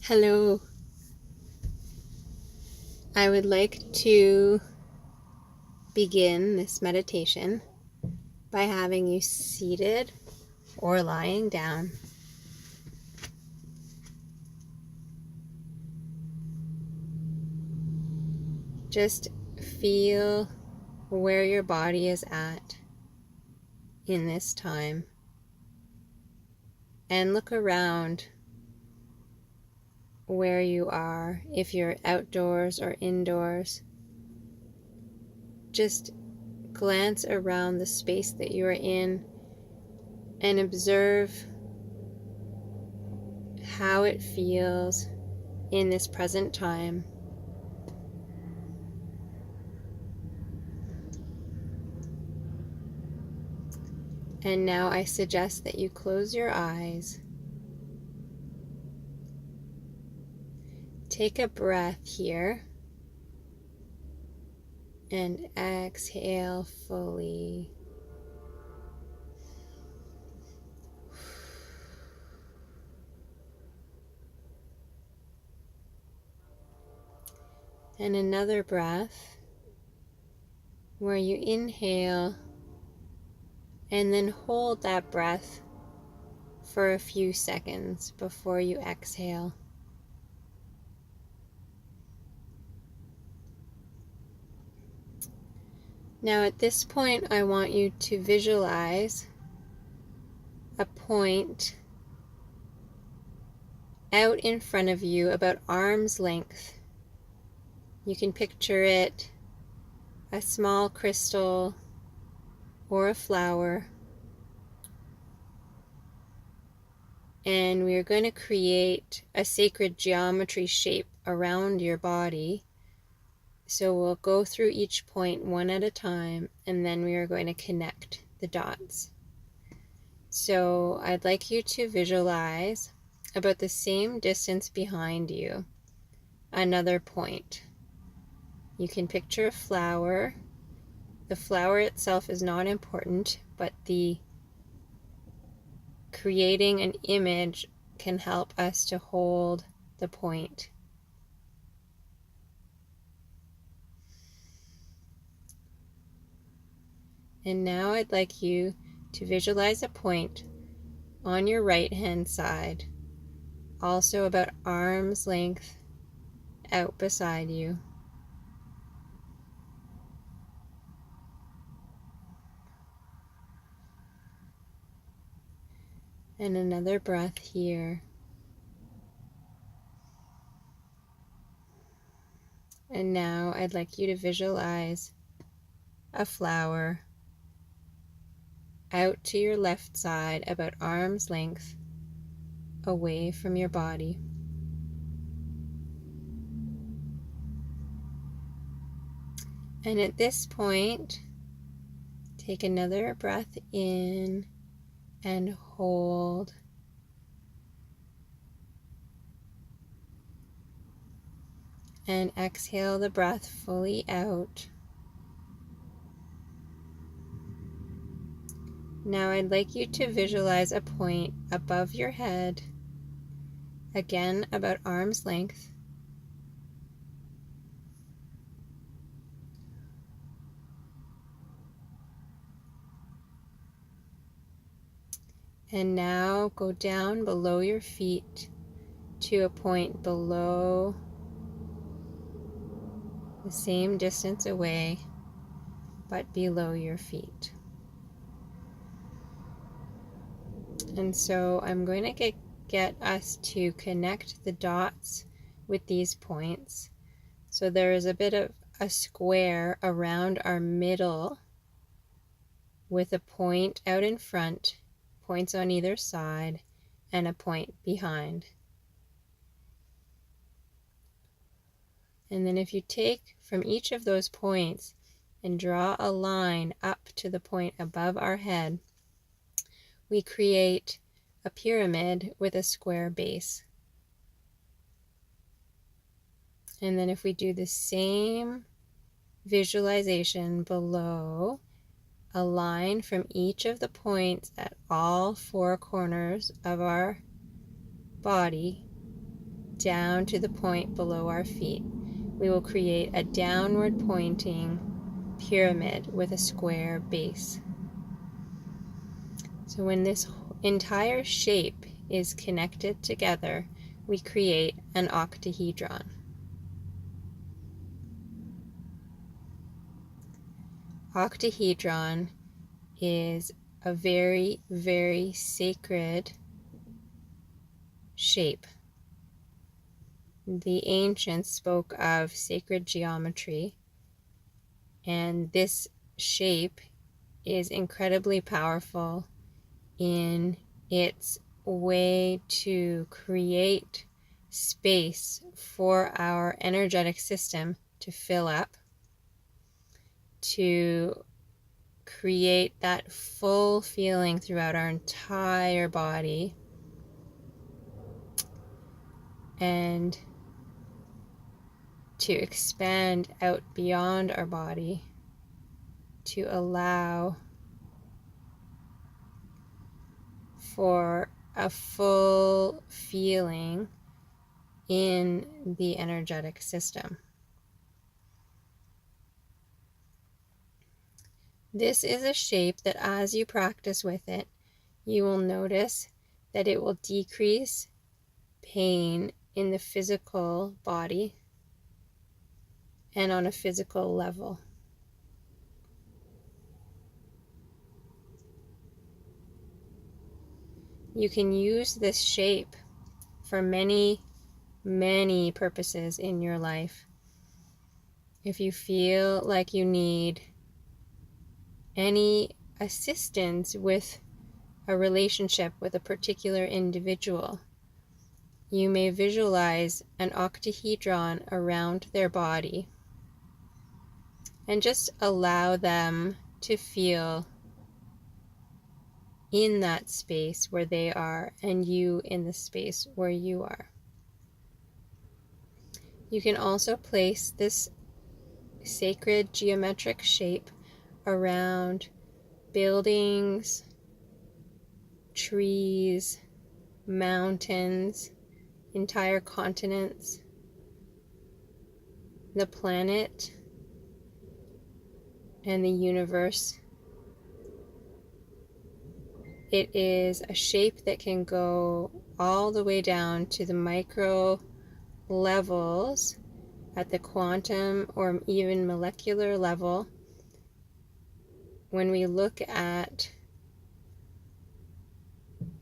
Hello. I would like to begin this meditation by having you seated or lying down. Just feel where your body is at in this time and look around where you are, if you're outdoors or indoors. Just glance around the space that you are in and observe how it feels in this present time. And now I suggest that you close your eyes. Take a breath here and exhale fully. And another breath where you inhale and then hold that breath for a few seconds before you exhale. Now at this point, I want you to visualize a point out in front of you about arm's length. You can picture it a small crystal or a flower. And we are going to create a sacred geometry shape around your body. So we'll go through each point one at a time, and then we are going to connect the dots. So I'd like you to visualize about the same distance behind you, another point. You can picture a flower. The flower itself is not important, but the creating an image can help us to hold the point. And now I'd like you to visualize a point on your right hand side, also about arm's length out beside you. And another breath here. And now I'd like you to visualize a flower out to your left side about arm's length away from your body. And at this point, take another breath in and hold. And exhale the breath fully out. Now I'd like you to visualize a point above your head, again about arm's length. And now go down below your feet to a point below, the same distance away, but below your feet. And so I'm going to get us to connect the dots with these points. So there is a bit of a square around our middle with a point out in front, points on either side, and a point behind. And then if you take from each of those points and draw a line up to the point above our head, we create a pyramid with a square base. And then if we do the same visualization below, a line from each of the points at all four corners of our body down to the point below our feet. We will create a downward pointing pyramid with a square base. So when this entire shape is connected together, we create an octahedron. Octahedron is a very, very sacred shape. The ancients spoke of sacred geometry, and this shape is incredibly powerful in its way to create space for our energetic system to fill up, to create that full feeling throughout our entire body, and to expand out beyond our body, to allow for a full feeling in the energetic system. This is a shape that as you practice with it, you will notice that it will decrease pain in the physical body and on a physical level. You can use this shape for many, many purposes in your life. If you feel like you need any assistance with a relationship with a particular individual, you may visualize an octahedron around their body and just allow them to feel in that space where they are and you in the space where you are. You can also place this sacred geometric shape around buildings, trees, mountains, entire continents, the planet, and the universe. It is a shape that can go all the way down to the micro levels at the quantum or even molecular level. When we look at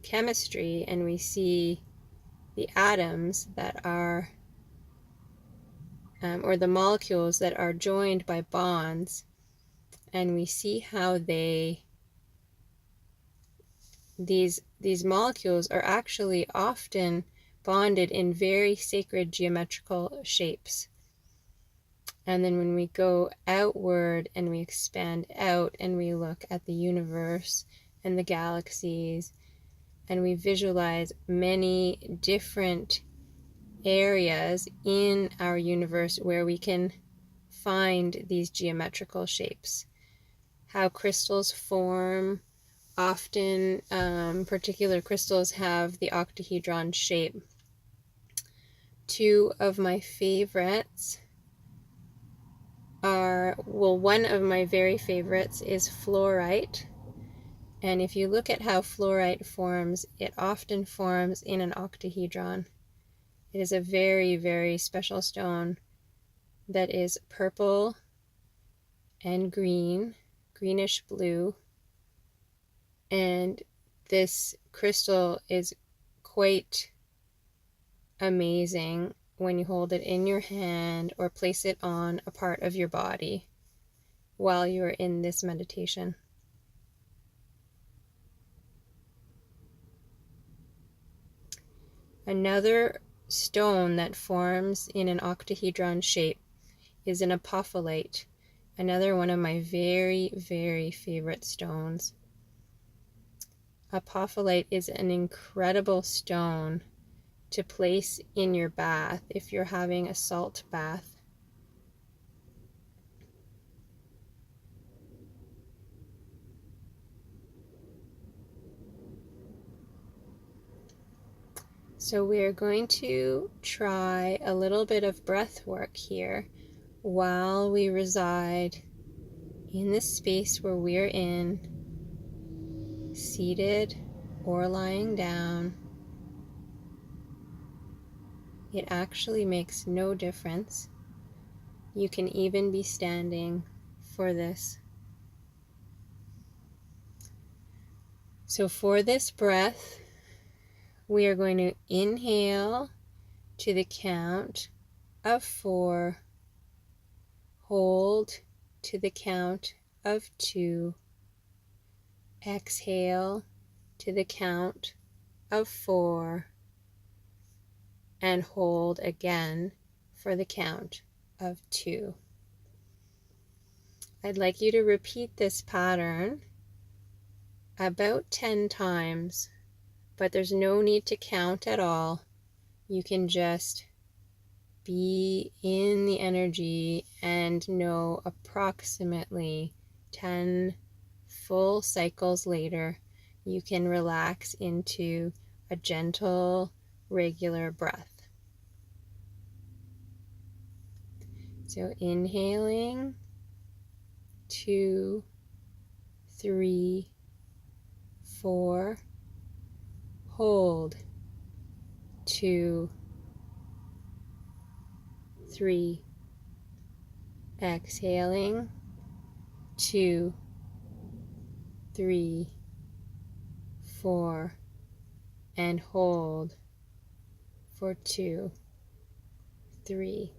chemistry and we see the atoms that are, or the molecules that are joined by bonds, and we see how these molecules are actually often bonded in very sacred geometrical shapes. And then when we go outward and we expand out and we look at the universe and the galaxies, and we visualize many different areas in our universe where we can find these geometrical shapes. How crystals form. Often particular crystals have the octahedron shape. Two of my favorites are, well, one of my very favorites is fluorite. And if you look at how fluorite forms, it often forms in an octahedron. It is a very, very special stone that is purple and green, greenish blue. And this crystal is quite amazing when you hold it in your hand or place it on a part of your body while you're in this meditation. Another stone that forms in an octahedron shape is an apophyllite, another one of my very, very favorite stones. Apophyllite is an incredible stone to place in your bath if you're having a salt bath. So we're going to try a little bit of breath work here while we reside in this space where we're in, seated or lying down. It actually makes no difference. You can even be standing for this. So for this breath, we are going to inhale to the count of 4, hold to the count of 2, exhale to the count of 4, and hold again for the count of 2. I'd like you to repeat this pattern about 10 times, but there's no need to count at all. You can just be in the energy and know approximately 10 full cycles later, you can relax into a gentle, regular breath. So inhaling, 2, 3, 4, hold, 2, 3, exhaling, 2, 3, 4, and hold for 2, 3.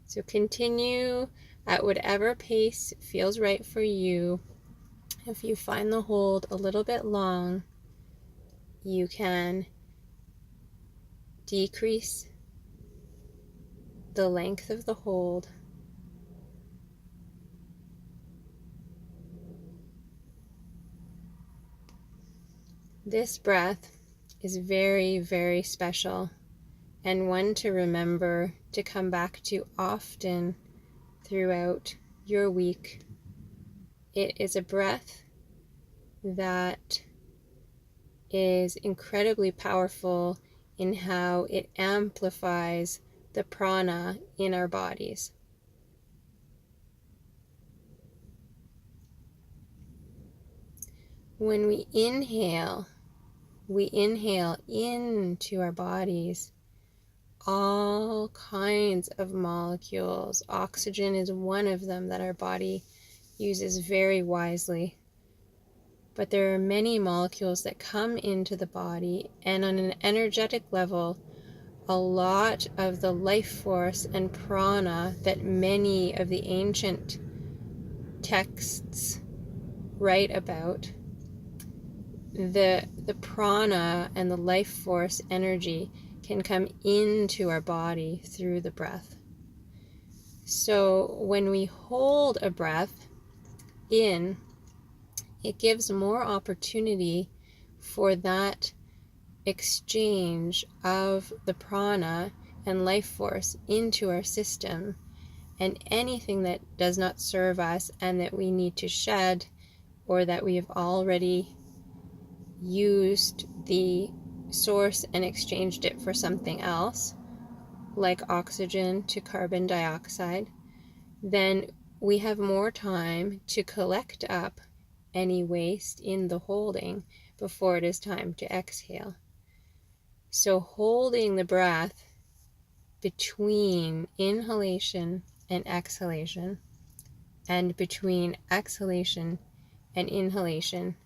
So continue at whatever pace feels right for you. If you find the hold a little bit long, you can decrease the length of the hold. This breath is very, very special and one to remember to come back to often throughout your week. It is a breath that is incredibly powerful in how it amplifies the prana in our bodies. When we inhale into our bodies all kinds of molecules. Oxygen is one of them that our body uses very wisely. But there are many molecules that come into the body, and on an energetic level, a lot of the life force and prana that many of the ancient texts write about, the prana and the life force energy can come into our body through the breath. So when we hold a breath in, it gives more opportunity for that exchange of the prana and life force into our system, and anything that does not serve us and that we need to shed, or that we have already used the source and exchanged it for something else, like oxygen to carbon dioxide, then we have more time to collect up any waste in the holding before it is time to exhale. So holding the breath between inhalation and exhalation, and between exhalation and inhalation,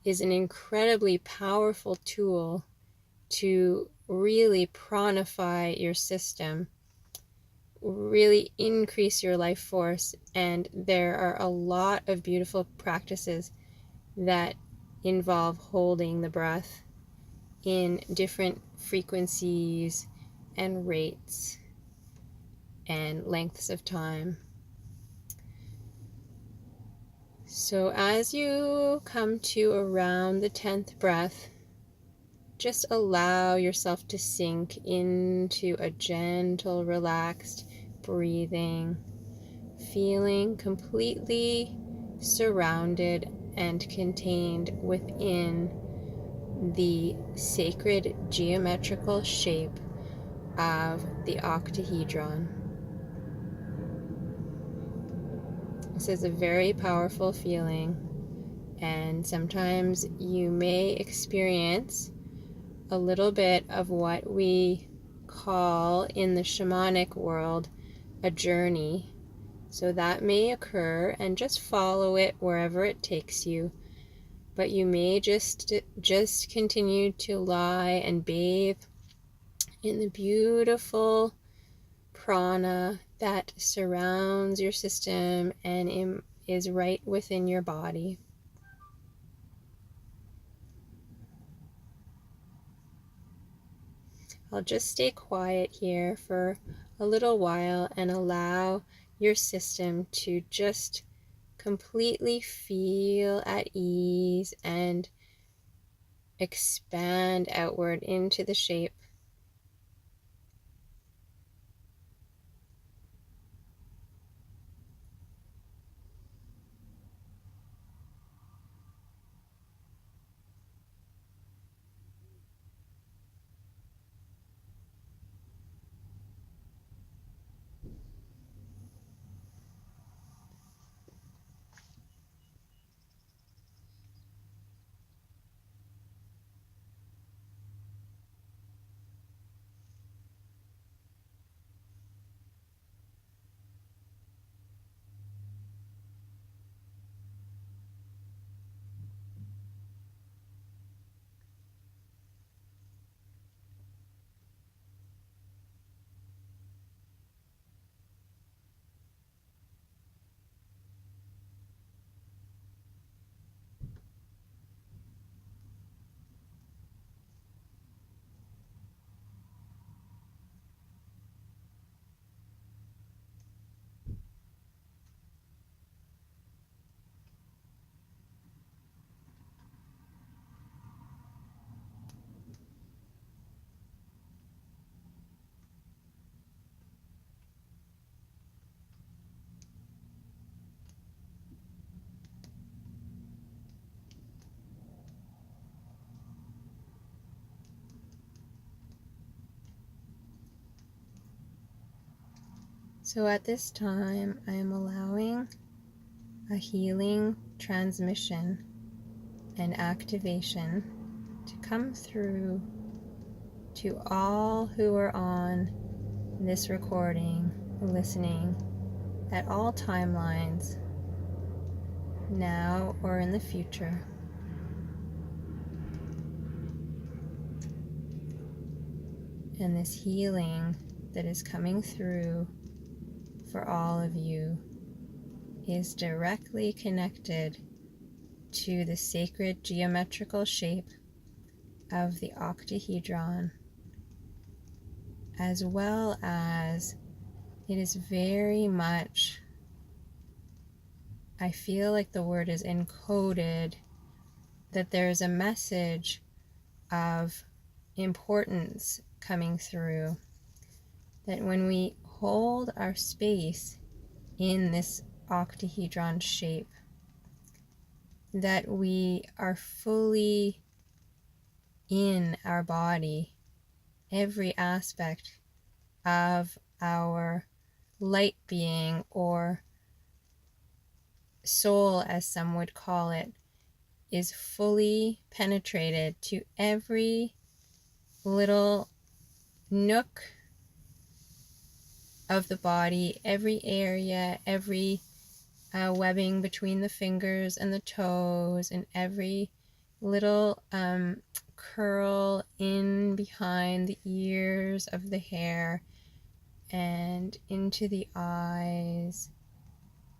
is an incredibly powerful tool to really pranify your system, really increase your life force. And there are a lot of beautiful practices that involve holding the breath in different frequencies and rates and lengths of time. So as you come to around the 10th breath, just allow yourself to sink into a gentle, relaxed breathing, feeling completely surrounded and contained within the sacred geometrical shape of the octahedron. This is a very powerful feeling, and sometimes you may experience a little bit of what we call in the shamanic world a journey. So that may occur, and just follow it wherever it takes you. But you may just continue to lie and bathe in the beautiful prana that surrounds your system and is right within your body. I'll just stay quiet here for a little while and allow your system to just completely feel at ease and expand outward into the shape. So at this time, I am allowing a healing transmission and activation to come through to all who are on this recording, listening at all timelines, now or in the future. And this healing that is coming through for all of you is directly connected to the sacred geometrical shape of the octahedron, as well as it is very much, I feel like the word is encoded, that there is a message of importance coming through, that when we hold our space in this octahedron shape, that we are fully in our body, every aspect of our light being, or soul as some would call it, is fully penetrated to every little nook of the body, every area, every webbing between the fingers and the toes, and every little curl in behind the ears of the hair and into the eyes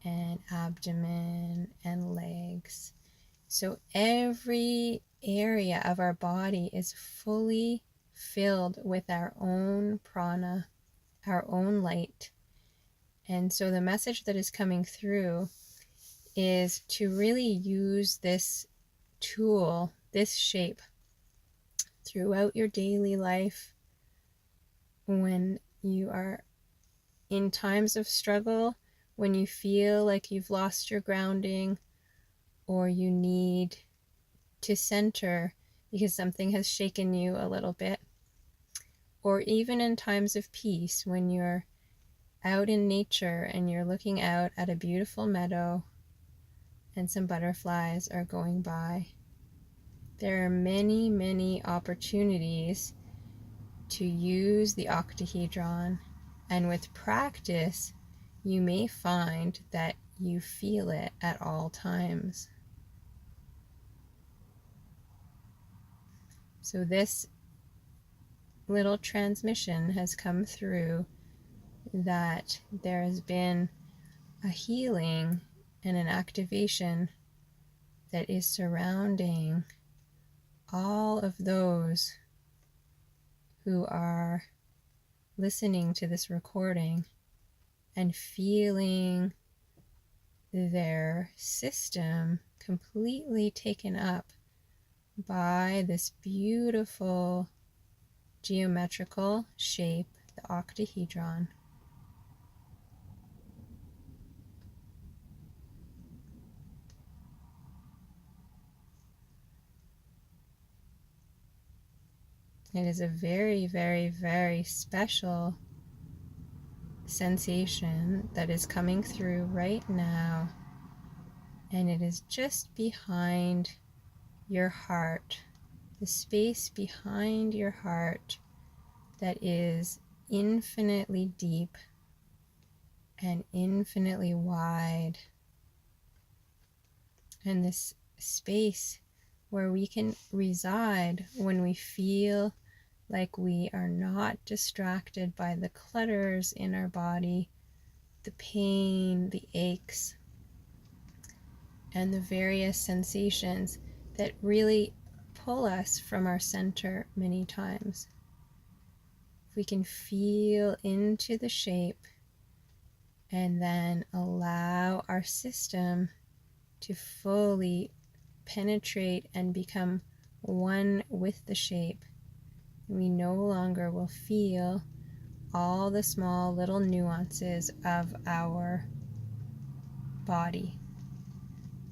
and abdomen and legs. So every area of our body is fully filled with our own prana, our own light. And so the message that is coming through is to really use this tool, this shape, throughout your daily life. When you are in times of struggle, when you feel like you've lost your grounding, or you need to center because something has shaken you a little bit. Or even in times of peace, when you're out in nature and you're looking out at a beautiful meadow and some butterflies are going by. There are many, many opportunities to use the octahedron, and with practice, you may find that you feel it at all times. So this little transmission has come through that there has been a healing and an activation that is surrounding all of those who are listening to this recording and feeling their system completely taken up by this beautiful geometrical shape, the octahedron. It is a very, very, very special sensation that is coming through right now, and it is just behind your heart, the space behind your heart that is infinitely deep and infinitely wide, and this space where we can reside when we feel like we are not distracted by the clutters in our body, the pain, the aches, and the various sensations that really pull us from our center many times. If we can feel into the shape and then allow our system to fully penetrate and become one with the shape, we no longer will feel all the small little nuances of our body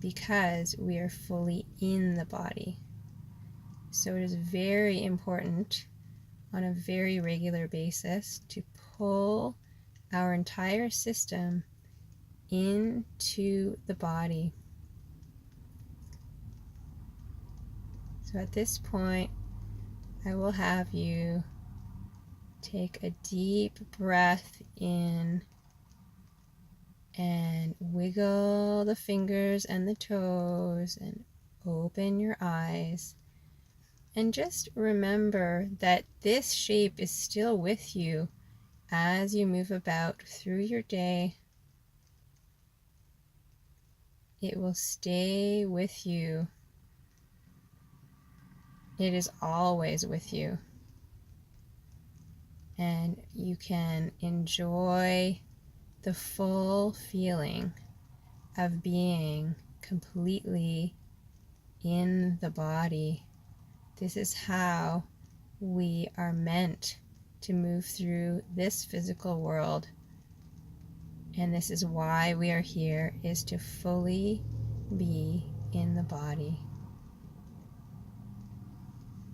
because we are fully in the body. So it is very important on a very regular basis to pull our entire system into the body. So at this point, I will have you take a deep breath in and wiggle the fingers and the toes and open your eyes. And just remember that this shape is still with you as you move about through your day. It will stay with you. It is always with you. And you can enjoy the full feeling of being completely in the body. This is how we are meant to move through this physical world. And this is why we are here, is to fully be in the body.